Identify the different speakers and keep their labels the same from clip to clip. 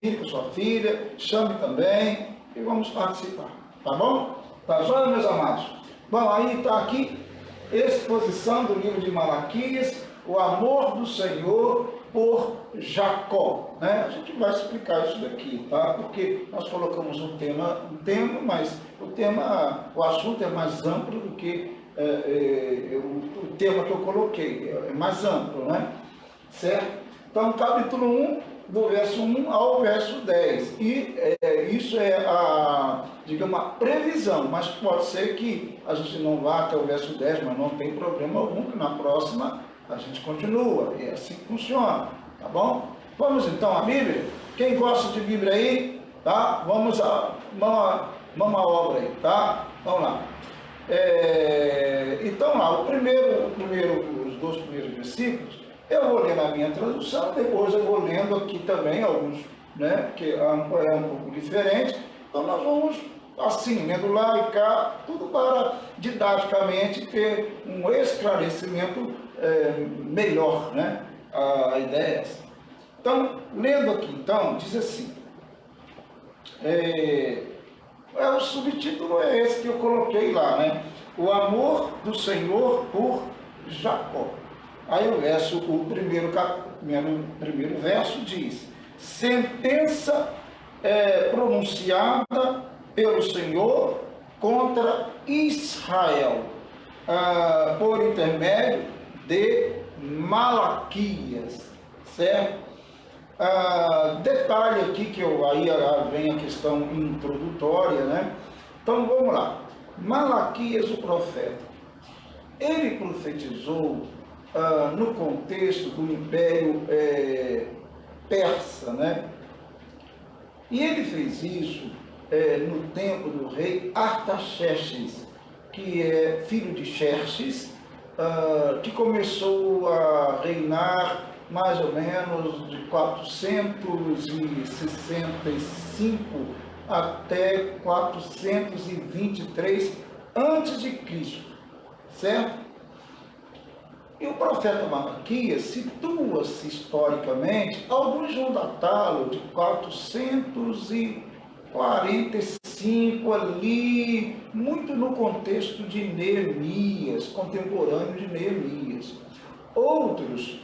Speaker 1: com sua filha, chame também e vamos participar, tá bom? Tá bom, meus amados? Bom, aí está aqui, exposição do livro de Malaquias, o amor do Senhor por Jacó, né? A gente vai explicar isso daqui, tá? Porque nós colocamos um tema, mas o assunto é mais amplo do que o tema que eu coloquei, é mais amplo, né? Certo? Então, capítulo 1, do verso 1 ao verso 10. E isso é digamos, a previsão, mas pode ser que a gente não vá até o verso 10, mas não tem problema algum, que na próxima a gente continua. É assim que funciona, tá bom? Vamos então à Bíblia? Quem gosta de Bíblia aí, tá? Vamos à obra aí, tá? Vamos lá. Então lá, os dois primeiros versículos, eu vou ler na minha tradução, depois eu vou lendo aqui também alguns, né, que é um pouco diferente. Então nós vamos assim, lendo lá e cá, tudo para didaticamente ter um esclarecimento melhor, né? A ideia é essa. Então, lendo aqui, então, diz assim, o subtítulo é esse que eu coloquei lá, né? O amor do Senhor por Jacó. Aí o primeiro verso diz: sentença pronunciada pelo Senhor contra Israel, por intermédio de Malaquias, certo? Detalhe aqui que aí vem a questão introdutória, né? Então vamos lá. Malaquias, o profeta, ele profetizou no contexto do Império Persa, né? E ele fez isso no tempo do rei Artaxerxes, que é filho de Xerxes, que começou a reinar mais ou menos de 465 até 423 a.C., certo? E o profeta Malaquias situa-se historicamente, alguns vão datá-lo de 445 ali, muito no contexto de Neemias, contemporâneo de Neemias. Outros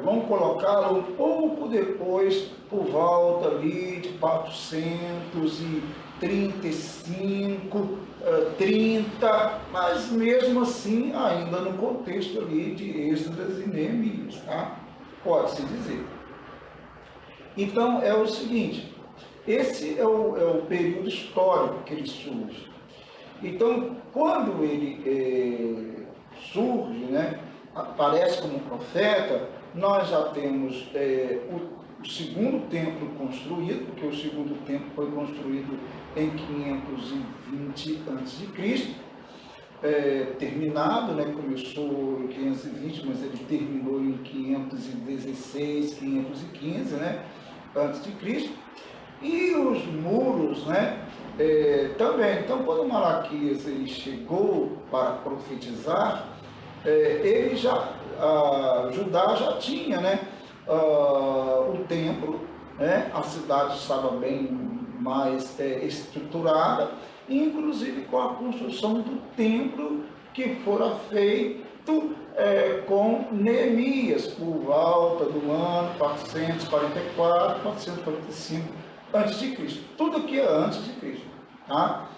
Speaker 1: vão colocá-lo um pouco depois, por volta ali de 435, 30, mas mesmo assim ainda no contexto ali de Esdras e Neemias, tá? Pode-se dizer. Então é o seguinte, esse é o período histórico que ele surge. Então, quando ele surge, né, aparece como profeta, nós já temos o segundo templo construído, porque o segundo templo foi construído em 520 a.C., terminado, né, começou em 520, mas ele terminou em 516, 515, né, antes de Cristo. E os muros, né, também. Então, quando Malaquias ele chegou para profetizar, Judá já tinha, né, o templo, né, a cidade estava bem mais estruturada, inclusive com a construção do templo que fora feito com Neemias, por volta do ano 444, 445 a.C. Tudo aqui é antes de Cristo, tá?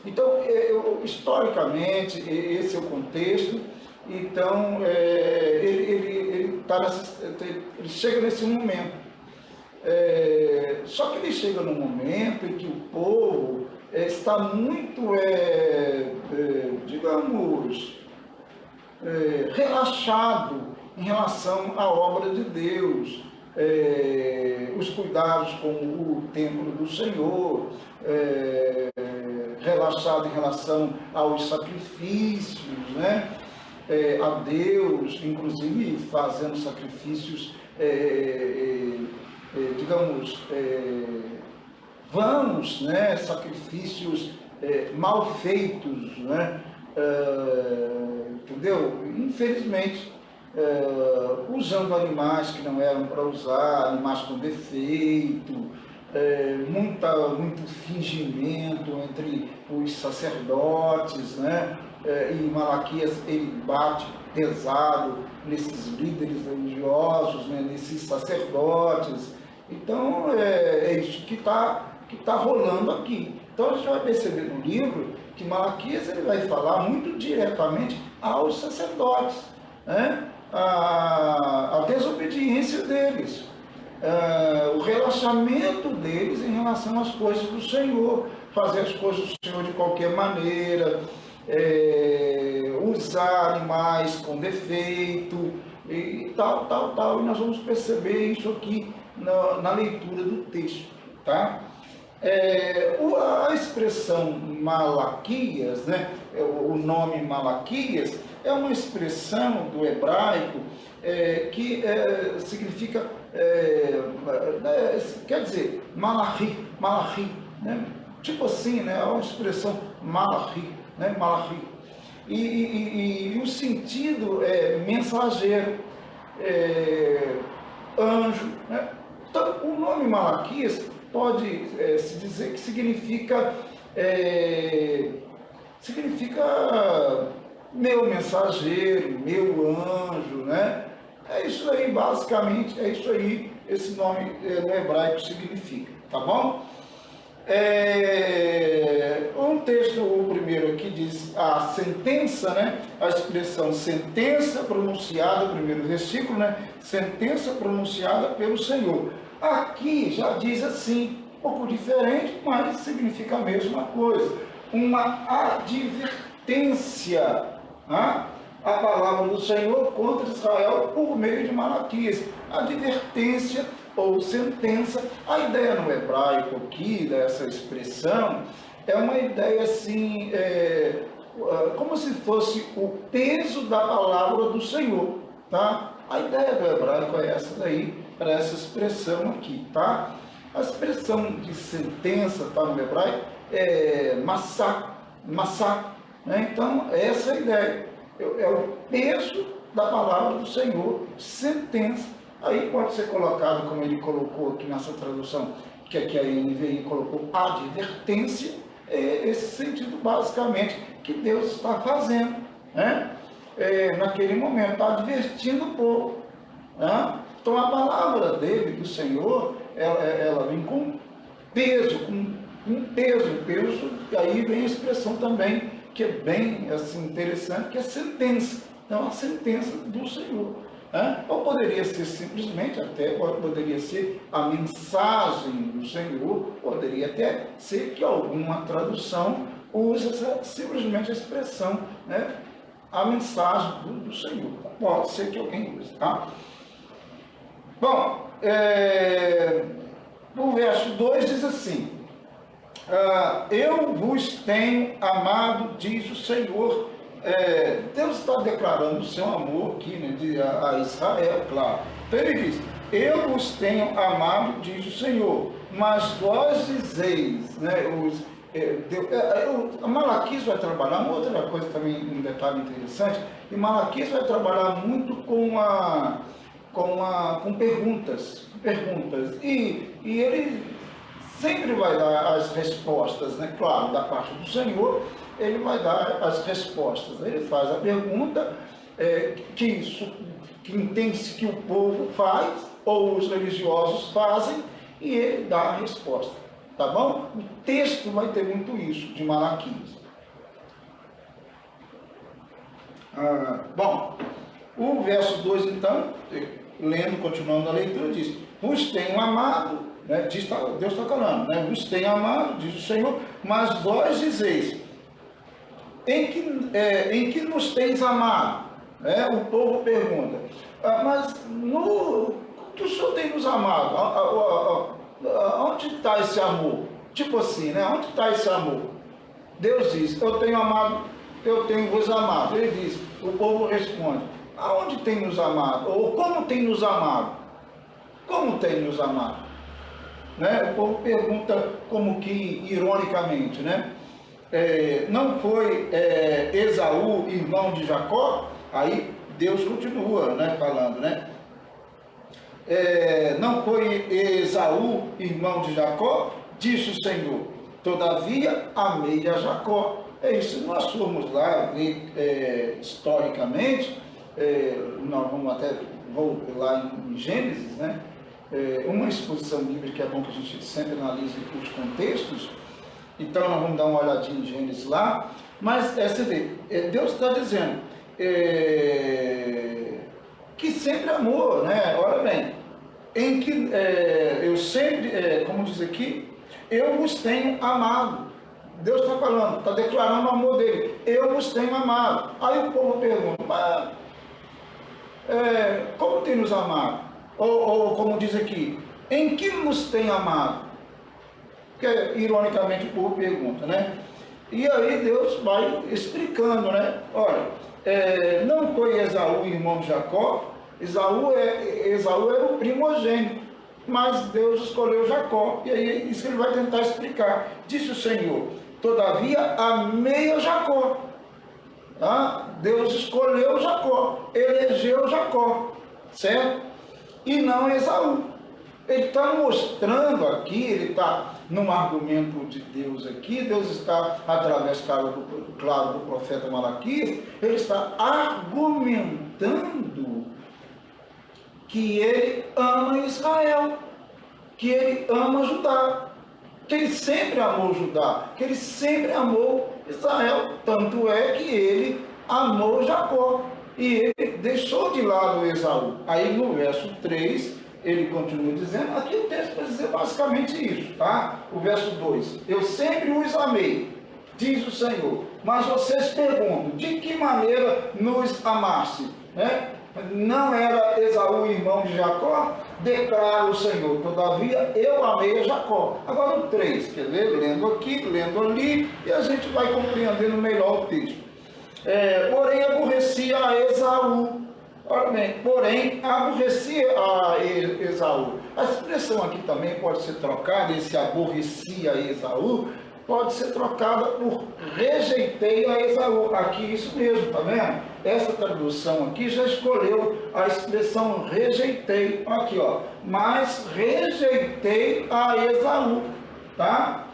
Speaker 1: Então, historicamente, esse é o contexto. Então, ele chega nesse momento. Só que ele chega num momento em que o povo está muito, digamos, relaxado em relação à obra de Deus, os cuidados com o templo do Senhor, relaxado em relação aos sacrifícios, né? A Deus, inclusive fazendo sacrifícios, digamos, vãos, né? Sacrifícios mal feitos, né? Entendeu? Infelizmente, usando animais que não eram para usar, animais com defeito, muito fingimento entre os sacerdotes, né? E Malaquias ele bate pesado nesses líderes religiosos, né? Nesses sacerdotes. Então é isso que está rolando aqui. Então a gente vai perceber no livro que Malaquias ele vai falar muito diretamente aos sacerdotes, né? A desobediência deles, o relaxamento deles em relação às coisas do Senhor, fazer as coisas do Senhor de qualquer maneira, usar animais com defeito e tal. E nós vamos perceber isso aqui na leitura do texto, tá? A expressão Malaquias, né, o nome Malaquias, é uma expressão do hebraico que significa, quer dizer, Malachi, né? Tipo assim, né, é uma expressão Malachi, né, Malachi. E o sentido é mensageiro, anjo, né? Então, o nome Malaquias pode se dizer que significa meu mensageiro, meu anjo, né? É isso aí, basicamente, é isso aí, esse nome no hebraico significa, tá bom? Um texto, o primeiro aqui diz a sentença, né? A expressão sentença pronunciada, o primeiro versículo, né? Sentença pronunciada pelo Senhor. Aqui já diz assim, um pouco diferente, mas significa a mesma coisa. Uma advertência, né? A palavra do Senhor contra Israel por meio de Malaquias. Advertência ou sentença. A ideia no hebraico aqui, dessa expressão, é uma ideia assim, como se fosse o peso da palavra do Senhor, tá? A ideia do hebraico é essa daí, para essa expressão aqui, tá? A expressão de sentença, tá, no hebraico, é massá, né? Então, essa é a ideia. É o peso da palavra do Senhor, sentença. Aí pode ser colocado, como ele colocou aqui nessa tradução, que aqui a NVI colocou advertência, esse sentido basicamente que Deus está fazendo, né? Naquele momento, está advertindo o povo, né? Então a palavra dele, do Senhor, ela vem com peso, peso, e aí vem a expressão também, que é bem assim, interessante, que é sentença. Então a sentença do Senhor. Ou poderia ser simplesmente, até poderia ser a mensagem do Senhor, poderia até ser que alguma tradução use simplesmente a expressão, né? A mensagem do Senhor. Pode ser que alguém use, tá? Bom, o verso 2 diz assim, eu vos tenho amado, diz o Senhor. Deus está declarando o seu amor aqui, né, a Israel, claro. Então ele diz, eu vos tenho amado, diz o Senhor, mas vós dizeis, né, Malaquias vai trabalhar, uma outra coisa também, um detalhe interessante, e Malaquias vai trabalhar muito com perguntas, e ele sempre vai dar as respostas, né, claro, da parte do Senhor, ele vai dar as respostas. Ele faz a pergunta que entende-se que o povo faz, ou os religiosos fazem, e ele dá a resposta. Tá bom? O texto vai ter muito isso, de Malaquias. Bom, o verso 2, então, continuando a leitura, diz, vos tenho amado, né, Deus está falando, né, vos tenho amado, diz o Senhor, mas vós dizeis, em que nos tens amado? O povo pergunta, mas que o Senhor tem nos amado? Onde está esse amor? Tipo assim, né? Onde está esse amor? Deus diz, eu tenho amado, eu tenho vos amado. Ele diz, o povo responde, aonde tem nos amado? Ou como tem nos amado? Como tem nos amado? Né? O povo pergunta como que ironicamente, né? Não foi Esaú, irmão de Jacó? Aí Deus continua, né, falando, né? Não foi Esaú, irmão de Jacó? Disse o Senhor, todavia amei a Jacó. Se nós formos lá ver historicamente, nós vamos até lá em Gênesis, né? Uma exposição bíblica é bom que a gente sempre analise os contextos. Então nós vamos dar uma olhadinha em Gênesis lá, mas você vê, Deus está dizendo que sempre amou, né? Olha bem, em que eu sempre, como diz aqui, eu vos tenho amado. Deus está falando, está declarando o amor dele, eu vos tenho amado. Aí o povo pergunta, mas como tem nos amado? Ou como diz aqui, em que nos tem amado? Que ironicamente o povo pergunta, né? E aí Deus vai explicando, né? Olha, não foi Esaú irmão de Jacó, Esaú era o primogênito, mas Deus escolheu Jacó, e aí isso ele vai tentar explicar. Disse o Senhor, todavia amei a Jacó. Deus escolheu Jacó, elegeu Jacó, certo? E não Esaú. Ele está mostrando aqui, ele está num argumento de Deus aqui, Deus está, através, claro, do profeta Malaquias, ele está argumentando que ele ama Israel, que ele ama Judá, que ele sempre amou Judá, que ele sempre amou Israel, tanto é que ele amou Jacó, e ele deixou de lado Esaú. Aí no verso 3, ele continua dizendo, aqui o texto vai dizer basicamente isso, tá? O verso 2, eu sempre os amei, diz o Senhor, mas vocês perguntam, de que maneira nos amaste? Né? Não era Esaú irmão de Jacó? Declara o Senhor, todavia eu amei a Jacó. Agora o 3, quer ver? Lendo aqui, lendo ali, e a gente vai compreendendo melhor o texto. Porém aborrecia a Esaú. Ora bem, porém aborrecia a Esaú. A expressão aqui também pode ser trocada, esse aborrecia a Esaú, pode ser trocada por rejeitei a Esaú. Aqui isso mesmo, tá vendo? Essa tradução aqui já escolheu a expressão rejeitei. Aqui, ó. Mas rejeitei a Esaú, tá?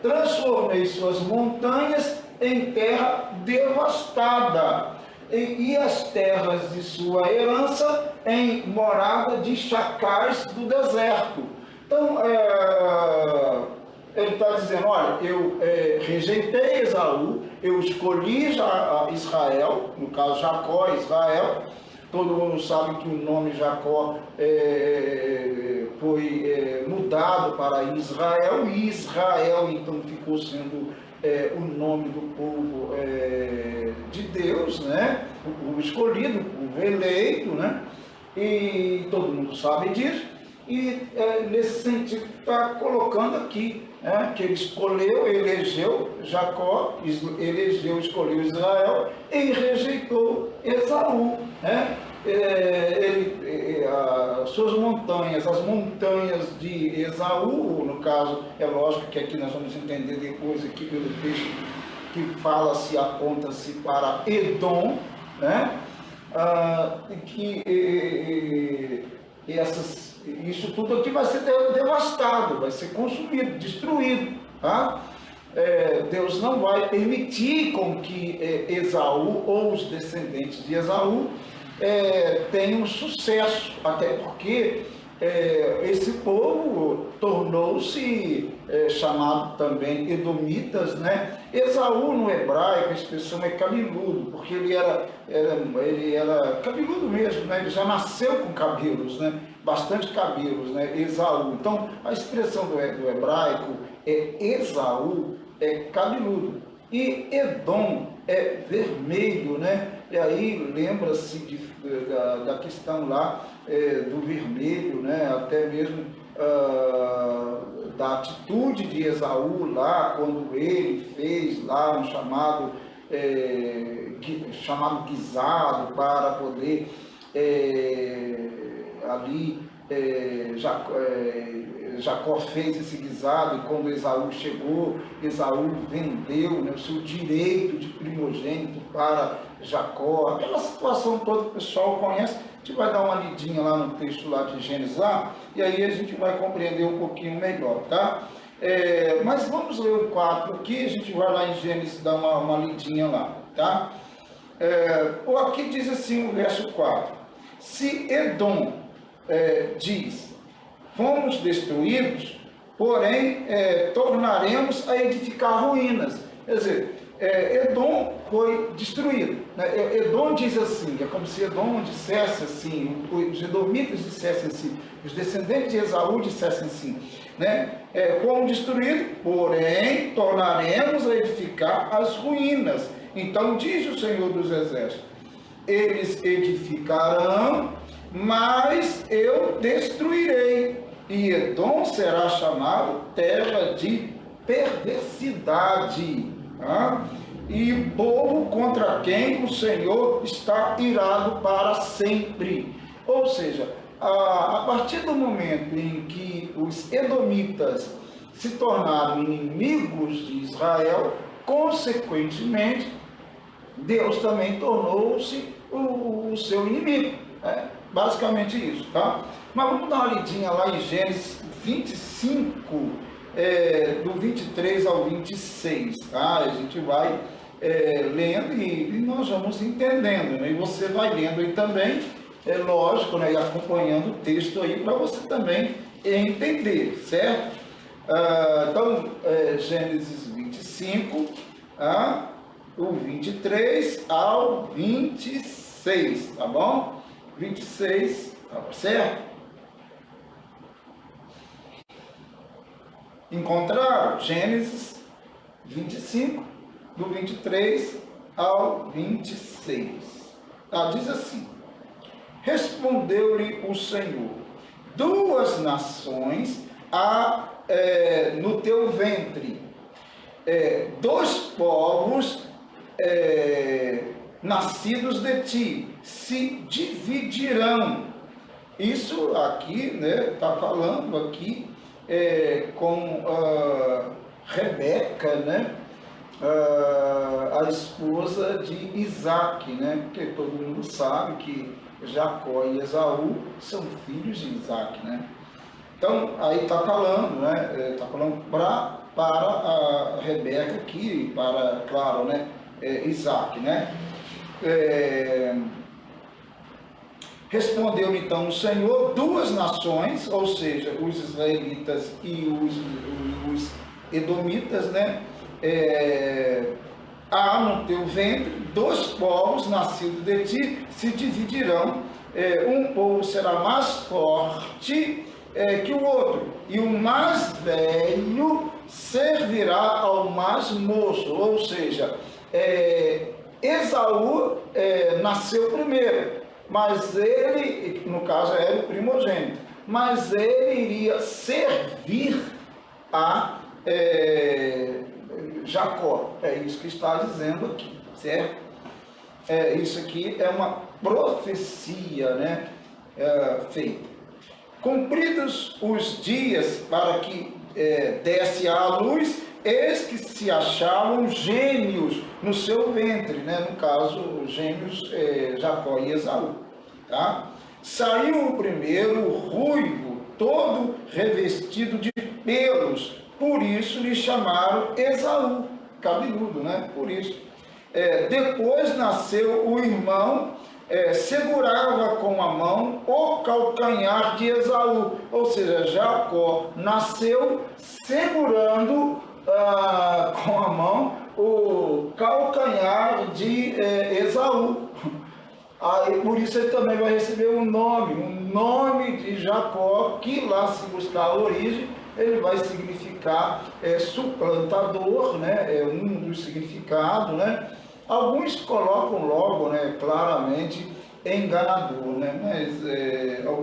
Speaker 1: Transformei suas montanhas em terra devastada, e as terras de sua herança em morada de chacais do deserto. Então, ele está dizendo, olha, eu rejeitei Esaú, eu escolhi Israel, no caso Jacó, Israel. Todo mundo sabe que o nome Jacó foi mudado para Israel, e Israel então ficou sendo o nome do povo de Deus, né? O povo escolhido, o povo eleito, né? E todo mundo sabe disso. E nesse sentido está colocando aqui, que ele escolheu, elegeu Jacó, elegeu, escolheu Israel e rejeitou Esaú, né? As suas montanhas, as montanhas de Esaú, no caso, é lógico que aqui nós vamos entender depois aqui pelo texto que fala-se, aponta-se para Edom, né? Isso tudo aqui vai ser devastado, vai ser consumido, destruído, tá? Deus não vai permitir com que Esaú ou os descendentes de Esaú tenham sucesso, até porque esse povo tornou-se chamado também edomitas, né? Esaú no hebraico, a expressão é cabeludo, porque ele era cabeludo mesmo, né? Ele já nasceu com cabelos, né? Bastante cabelos, né? Esaú. Então a expressão do hebraico Esaú é cabeludo, e Edom é vermelho, né? E aí lembra-se da questão lá do vermelho, né? Até mesmo da atitude de Esaú lá, quando ele fez lá um chamado guisado para poder ali Jacó fez esse guisado, e quando Esaú chegou, Esaú vendeu, né, o seu direito de primogênito para Jacó, aquela situação toda que o pessoal conhece. A gente vai dar uma lidinha lá no texto lá de Gênesis lá, e aí a gente vai compreender um pouquinho melhor, tá? Mas vamos ler o 4 aqui, a gente vai lá em Gênesis dar uma lidinha lá, tá? Aqui diz assim o verso 4: se Edom diz, fomos destruídos, porém tornaremos a edificar ruínas. Quer dizer, Edom foi destruído, né? Edom diz assim, é como se Edom dissesse assim, os edomitas dissessem assim, os descendentes de Esaú dissessem assim, né? Fomos destruídos, porém tornaremos a edificar as ruínas. Então diz o Senhor dos Exércitos, eles edificarão, mas eu destruirei, e Edom será chamado terra de perversidade, e povo contra quem o Senhor está irado para sempre. Ou seja, a partir do momento em que os edomitas se tornaram inimigos de Israel, consequentemente, Deus também tornou-se o seu inimigo. Basicamente isso, tá? Mas vamos dar uma lidinha lá em Gênesis 25, do 23 ao 26, tá? A gente vai lendo e nós vamos entendendo, né? E você vai lendo aí também, lógico, né? E acompanhando o texto aí para você também entender, certo? Então, Gênesis 25, do 23 ao 26, tá bom? 26, tá certo? Encontraram? Gênesis 25, do 23 ao 26. Diz assim: respondeu-lhe o Senhor, duas nações há no teu ventre, dois povos nascidos de ti se dividirão. Isso aqui, né, está falando aqui com Rebeca, né, a esposa de Isaac, né, porque todo mundo sabe que Jacó e Esaú são filhos de Isaac, né. Então, aí está falando, né, está falando para a Rebeca aqui, para, claro, né, Isaac, né. Respondeu então o Senhor, duas nações, ou seja, os israelitas e os edomitas, né? Há no teu ventre dois povos nascidos de ti se dividirão, um povo será mais forte que o outro, e o mais velho servirá ao mais moço, ou seja, Esaú nasceu primeiro, mas ele, no caso era o primogênito, mas ele iria servir a Jacó. É isso que está dizendo aqui, certo? Isso aqui é uma profecia, né, feita. Cumpridos os dias para que desse à luz, eis que se achavam gêmeos no seu ventre, né? No caso, gêmeos Jacó e Esaú. Tá? Saiu o primeiro ruivo, todo revestido de pelos, por isso lhe chamaram Esaú, cabeludo, né? Por isso. Depois nasceu o irmão, segurava com a mão o calcanhar de Esaú, ou seja, Jacó nasceu segurando com a mão o calcanhar de Esaú. Aí, por isso ele também vai receber um nome de Jacó, que lá, se buscar a origem, ele vai significar suplantador, né? É um dos significados, né? Alguns colocam logo, né, claramente, enganador, né? Mas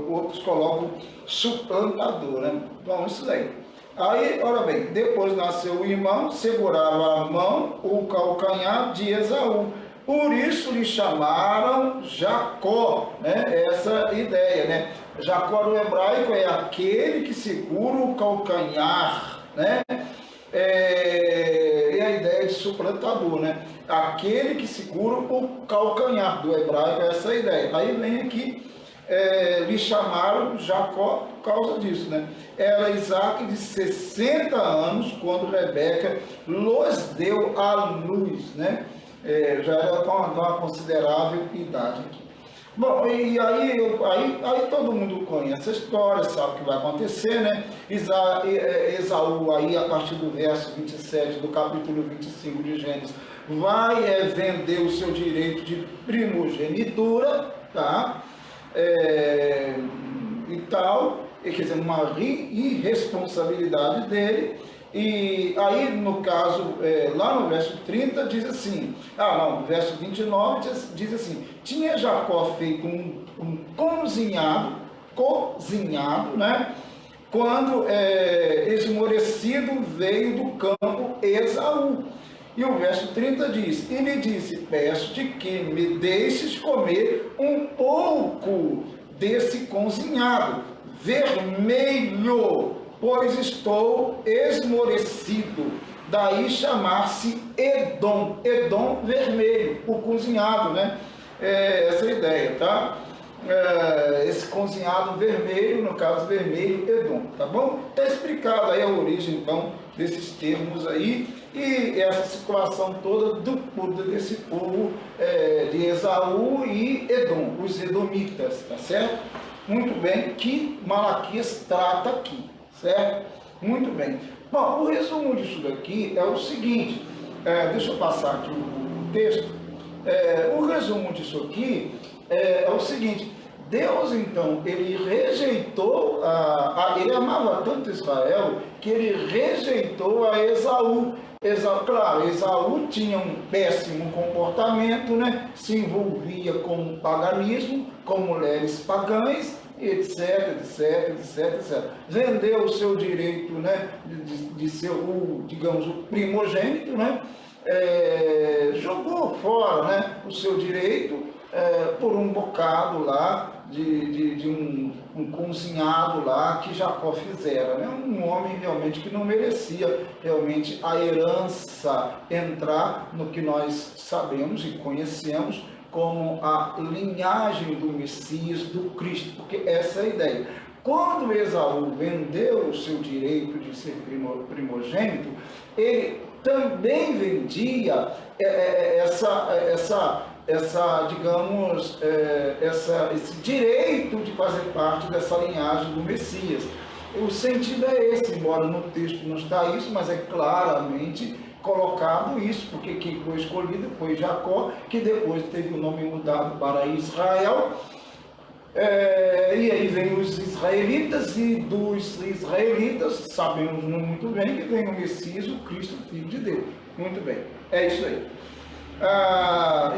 Speaker 1: outros colocam suplantador, né? Bom, isso daí. Aí, olha bem, depois nasceu o irmão, segurava a mão, o calcanhar de Esaú. Por isso lhe chamaram Jacó, né? Essa ideia, né? Jacó no hebraico é aquele que segura o calcanhar, né? E a ideia de suplantador, né? Aquele que segura o calcanhar, do hebraico, essa é a ideia. Aí vem aqui, lhe chamaram Jacó por causa disso, né? Era Isaac de 60 anos quando Rebeca los deu à luz, né? Já era uma considerável idade aqui. Bom, e aí todo mundo conhece a história, sabe o que vai acontecer, né? Esaú, aí a partir do verso 27 do capítulo 25 de Gênesis, vai vender o seu direito de primogenitura, tá? E tal, quer dizer, uma irresponsabilidade dele. E aí, no caso, lá no verso 30 diz assim, no verso 29 diz assim, tinha Jacó feito um cozinhado, né? Quando esmorecido veio do campo Esaú. E o verso 30 diz, e lhe disse, peço-te que me deixes comer um pouco desse cozinhado, vermelho, pois estou esmorecido. Daí chamar-se Edom, Edom vermelho, o cozinhado, né? Essa é a ideia, tá? Esse cozinhado vermelho, no caso vermelho, Edom, tá bom? Está explicado aí a origem, então, desses termos aí, e essa circulação toda desse povo de Esaú e Edom, os edomitas, tá certo? Muito bem, que Malaquias trata aqui, certo? Muito bem. Bom, o resumo disso daqui é o seguinte, deixa eu passar aqui o texto. O resumo disso aqui é o seguinte, Deus então, ele rejeitou, ele amava tanto Israel, que ele rejeitou a Esaú. Claro, Esaú tinha um péssimo comportamento, né? Se envolvia com o paganismo, com mulheres pagãs, etc. Vendeu o seu direito, né, de ser digamos, o primogênito, né? Jogou fora, né, o seu direito por um bocado lá de um cozinhado lá que Jacó fizera, né? Um homem realmente que não merecia realmente a herança entrar no que nós sabemos e conhecemos como a linhagem do Messias, do Cristo, porque essa é a ideia. Quando Esaú vendeu o seu direito de ser primogênito, ele também vendia esse direito de fazer parte dessa linhagem do Messias. O sentido é esse, embora no texto não está isso, mas é claramente colocado isso, porque quem foi escolhido foi Jacó, que depois teve o nome mudado para Israel. E aí vem os israelitas, e dos israelitas sabemos muito bem que vem o Messias, o Cristo, Filho de Deus. Muito bem, é isso aí.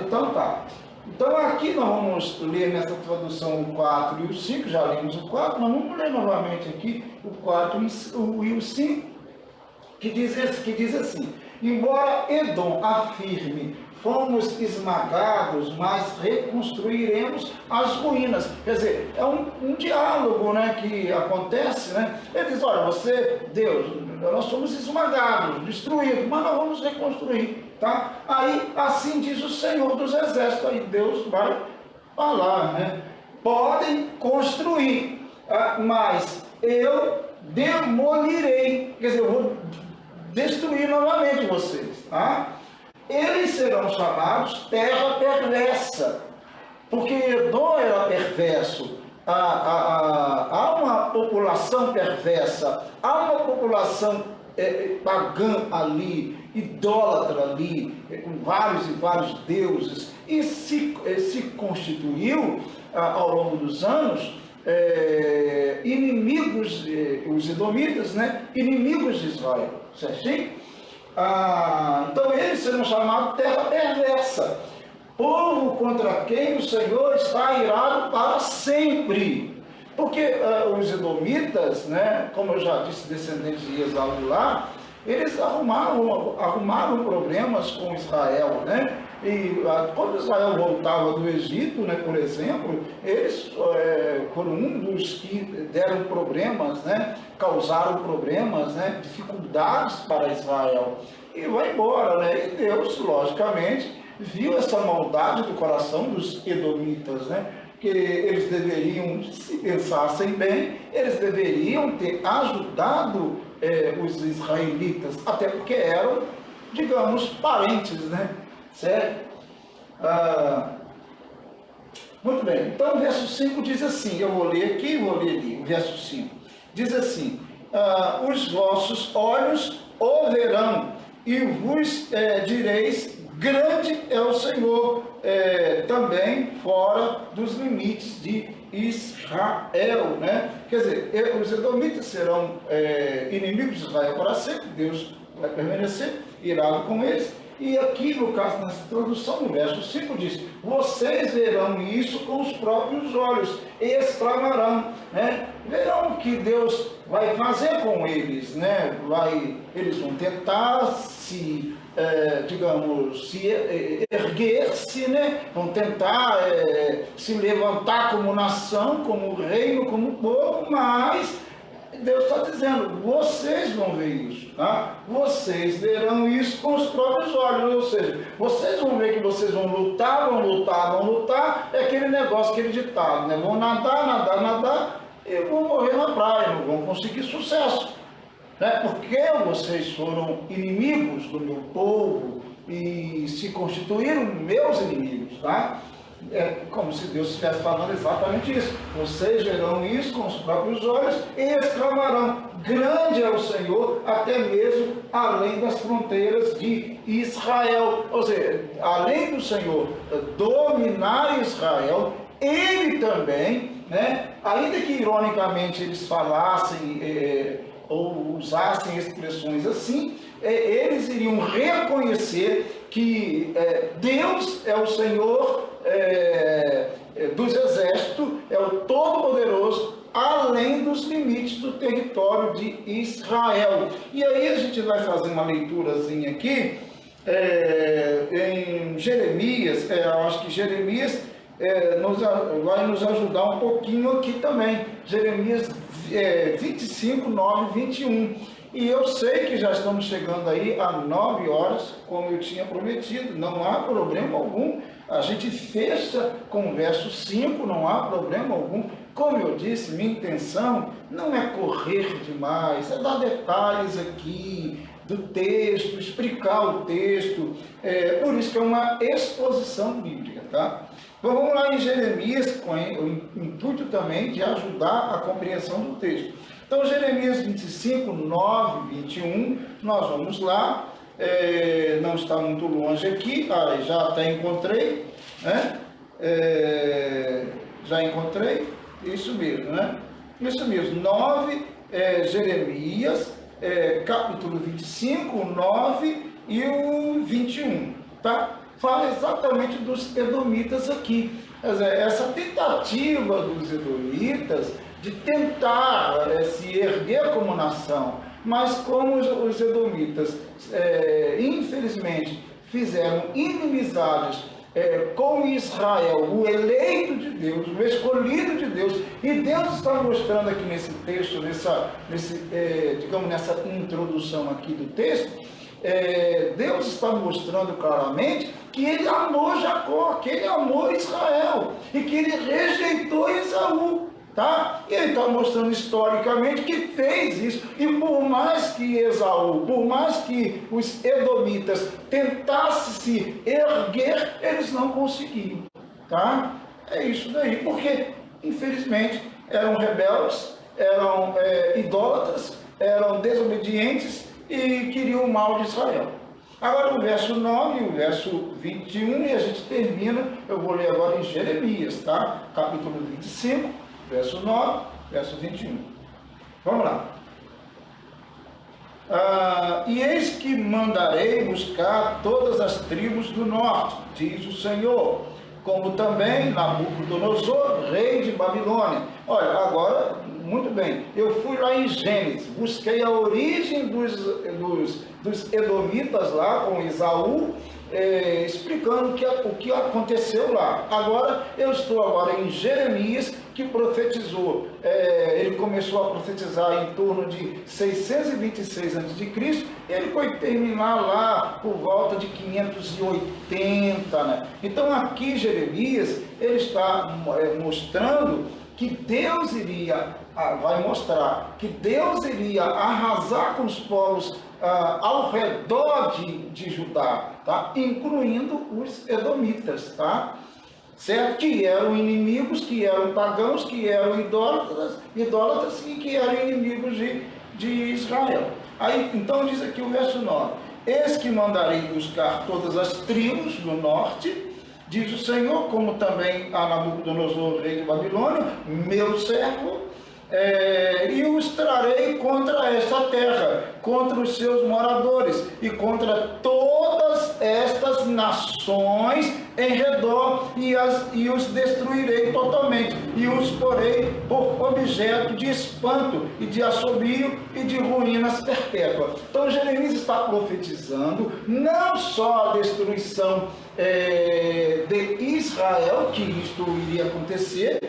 Speaker 1: Então tá. Então aqui nós vamos ler nessa tradução o 4 e o 5, já lemos o 4, nós vamos ler novamente aqui o 4 e o 5, que diz assim, embora Edom afirme, fomos esmagados, mas reconstruiremos as ruínas. Quer dizer, é um diálogo, né, que acontece, né? Ele diz, olha, Deus, nós somos esmagados, destruídos, mas nós vamos reconstruir, tá? Aí, assim diz o Senhor dos Exércitos, aí Deus vai falar, né? Podem construir, mas eu demolirei, quer dizer, eu vou destruir novamente vocês, tá? Eles serão chamados terra perversa, porque Edom era perverso. Há uma população perversa, há uma população pagã ali, idólatra ali, com vários e vários deuses, e se constituiu ao longo dos anos inimigos, os edomitas, né? Inimigos de Israel, certinho? Então eles serão chamados terra perversa, povo contra quem o Senhor está irado para sempre. Porque os edomitas, né, como eu já disse, descendentes de Esaú lá, eles arrumaram problemas com Israel, né? E quando Israel voltava do Egito, né, por exemplo, eles foram um dos que deram problemas, né, causaram problemas, né, dificuldades para Israel. E vai embora, né? E Deus, logicamente, viu essa maldade do coração dos edomitas, né? Que eles deveriam, se pensassem bem, eles deveriam ter ajudado os israelitas, até porque eram, digamos, parentes, né? Certo? Muito bem, então o verso 5 diz assim, eu vou ler aqui e vou ler ali, o verso 5. Diz assim, os vossos olhos o verão, e vos direis, grande é o Senhor, também fora dos limites de Israel, né? Quer dizer, os edomitas serão inimigos de Israel para sempre, Deus vai permanecer irado com eles. E aqui, no caso, nessa introdução, no verso 5 diz, vocês verão isso com os próprios olhos e exclamarão, né? Verão o que Deus vai fazer com eles, né? Eles vão tentar se, digamos, se erguer-se, né? Vão tentar se levantar como nação, como reino, como povo, mas Deus está dizendo, vocês vão ver isso, tá? Vocês verão isso com os próprios olhos, ou seja, vocês vão ver que vocês vão lutar, é aquele negócio, aquele ditado, né? Vão nadar, e vão morrer na praia, não vão conseguir sucesso, né? Porque vocês foram inimigos do meu povo e se constituíram meus inimigos, tá? É como se Deus estivesse falando exatamente isso. Vocês verão isso com os próprios olhos e exclamarão, grande é o Senhor, até mesmo além das fronteiras de Israel. Ou seja, além do Senhor dominar Israel, Ele também, né, ainda que ironicamente eles falassem ou usassem expressões assim, eles iriam reconhecer que Deus é o Senhor dos exércitos, é o Todo-Poderoso, além dos limites do território de Israel. E aí a gente vai fazer uma leiturazinha aqui, em Jeremias, eu acho que Jeremias vai nos ajudar um pouquinho aqui também. Jeremias 25, 9, 21. E eu sei que já estamos chegando aí a 9 horas, como eu tinha prometido, não há problema algum. A gente fecha com o verso 5, não há problema algum. Como eu disse, minha intenção não é correr demais, é dar detalhes aqui do texto, explicar o texto. Por isso que é uma exposição bíblica, tá? Então vamos lá em Jeremias, com o intuito também de ajudar a compreensão do texto. Então, Jeremias 25, 9, 21, nós vamos lá, não está muito longe aqui, já até encontrei, né? Já encontrei, isso mesmo, né? Isso mesmo, 9, Jeremias, capítulo 25, 9 e o 21, tá? Fala exatamente dos edomitas aqui. Quer dizer, essa tentativa dos edomitas de tentar se erguer como nação, mas como os edomitas, infelizmente, fizeram inimizades com Israel, o eleito de Deus, o escolhido de Deus, e Deus está mostrando aqui nesse texto, digamos, nessa introdução aqui do texto, Deus está mostrando claramente que ele amou Jacó, que ele amou Israel, e que ele rejeitou Esaú. Tá? E ele está mostrando historicamente que fez isso, e por mais que Esaú, por mais que os edomitas tentassem se erguer, eles não conseguiam, tá? É isso daí, porque infelizmente eram rebeldes, eram idólatras, eram desobedientes e queriam o mal de Israel. Agora o verso 9 e o verso 21, e a gente termina, eu vou ler agora em Jeremias, tá? Capítulo 25, verso 9, verso 21. Vamos lá. E eis que mandarei buscar todas as tribos do norte, diz o Senhor, como também Nabucodonosor, rei de Babilônia. Olha, agora Muito bem, eu fui lá em Gênesis, busquei a origem dos edomitas lá com Esaú, explicando o que aconteceu lá. Agora, eu estou agora em Jeremias, que profetizou, ele começou a profetizar em torno de 626 a.C., ele foi terminar lá por volta de 580, né? Então aqui Jeremias, ele está mostrando que Deus vai mostrar que Deus iria arrasar com os povos ao redor de Judá, tá? Incluindo os edomitas, tá? Certo? Que eram inimigos, que eram pagãos, que eram idólatras e que eram inimigos de Israel. Aí, então diz aqui o verso 9: eis que mandarei buscar todas as tribos do norte, diz o Senhor, como também a Nabucodonosor, rei de Babilônia, meu servo, e os trarei contra esta terra, contra os seus moradores e contra todas estas nações em redor, e os destruirei totalmente, e os porei por objeto de espanto e de assobio e de ruínas perpétuas. Então Jeremias está profetizando não só a destruição de Israel, que isto iria acontecer,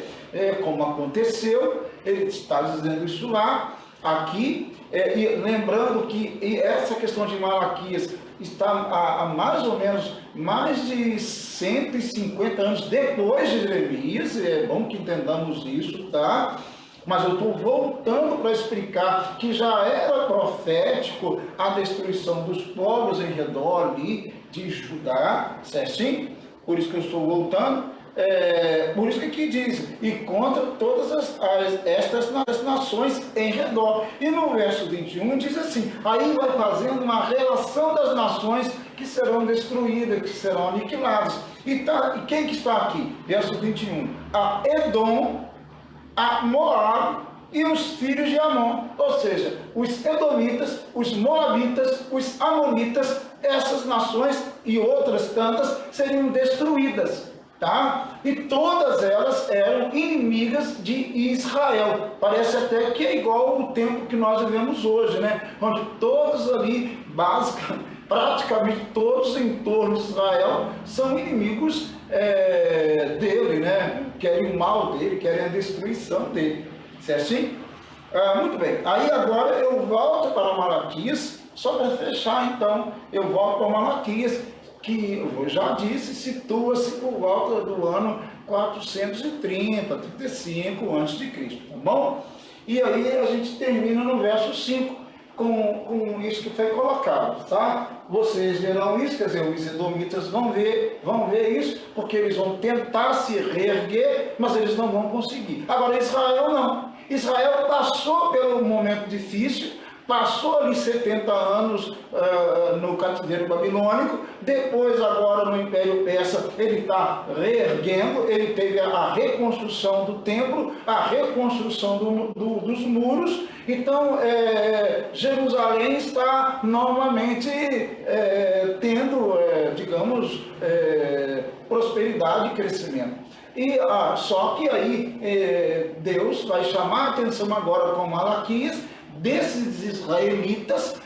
Speaker 1: como aconteceu, ele está dizendo isso lá, aqui, e lembrando que essa questão de Malaquias está há mais ou menos mais de 150 anos depois de Jeremias, é bom que entendamos isso, tá? Mas eu estou voltando para explicar que já era profético a destruição dos povos em redor ali de Judá, certinho? Por isso que eu estou voltando. Por isso que aqui diz, e contra todas estas nações em redor. E no verso 21 diz assim, aí vai fazendo uma relação das nações que serão destruídas, que serão aniquiladas. E quem que está aqui? Verso 21, a Edom, a Moab e os filhos de Amon, ou seja, os edomitas, os moabitas, os amonitas, essas nações e outras tantas seriam destruídas. Tá? E todas elas eram inimigas de Israel. Parece até que é igual o tempo que nós vivemos hoje, né? Onde todos ali, praticamente todos em torno de Israel, são inimigos dele, né? Querem o mal dele, querem a destruição dele. Certinho? Muito bem. Aí agora eu volto para Malaquias, só para fechar então, eu volto para Malaquias, que eu já disse, situa-se por volta do ano 430, 35 a.C., tá bom? E aí a gente termina no verso 5 com isso que foi colocado, tá? Vocês verão isso, quer dizer, os edomitas vão ver isso, porque eles vão tentar se reerguer, mas eles não vão conseguir. Agora Israel não. Israel passou pelo momento difícil, passou ali 70 anos no cativeiro babilônico, depois agora no Império Persa ele está reerguendo, ele teve a reconstrução do templo, a reconstrução dos muros, então Jerusalém está novamente tendo, digamos, prosperidade e crescimento. E só que aí Deus vai chamar a atenção agora com Malaquias, desses israelitas,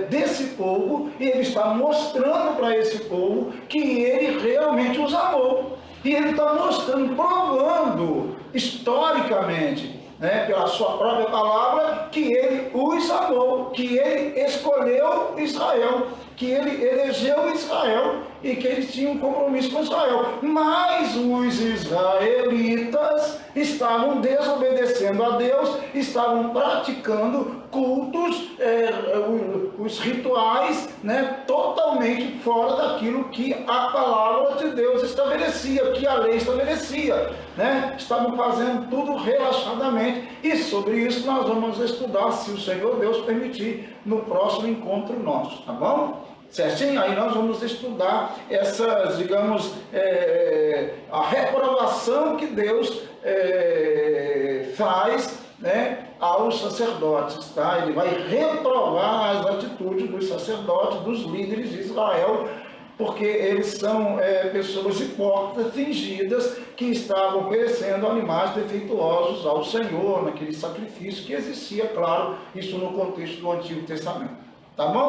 Speaker 1: desse povo, e ele está mostrando para esse povo que ele realmente os amou. E ele está mostrando, provando historicamente, né, pela sua própria palavra, que ele os amou, que ele escolheu Israel, que ele elegeu Israel e que eles tinham um compromisso com Israel. Mas os israelitas estavam desobedecendo a Deus, estavam praticando cultos, os rituais, né, totalmente fora daquilo que a palavra de Deus estabelecia, que a lei estabelecia, né? Estavam fazendo tudo relaxadamente, e sobre isso nós vamos estudar, se o Senhor Deus permitir, no próximo encontro nosso, tá bom? Certinho? Aí nós vamos estudar essas, digamos, a reprovação que Deus faz, né, aos sacerdotes, tá? Ele vai reprovar as atitudes dos sacerdotes, dos líderes de Israel, porque eles são pessoas hipócritas, fingidas, que estavam oferecendo animais defeituosos ao Senhor, naquele sacrifício que existia, claro, isso no contexto do Antigo Testamento. Tá bom?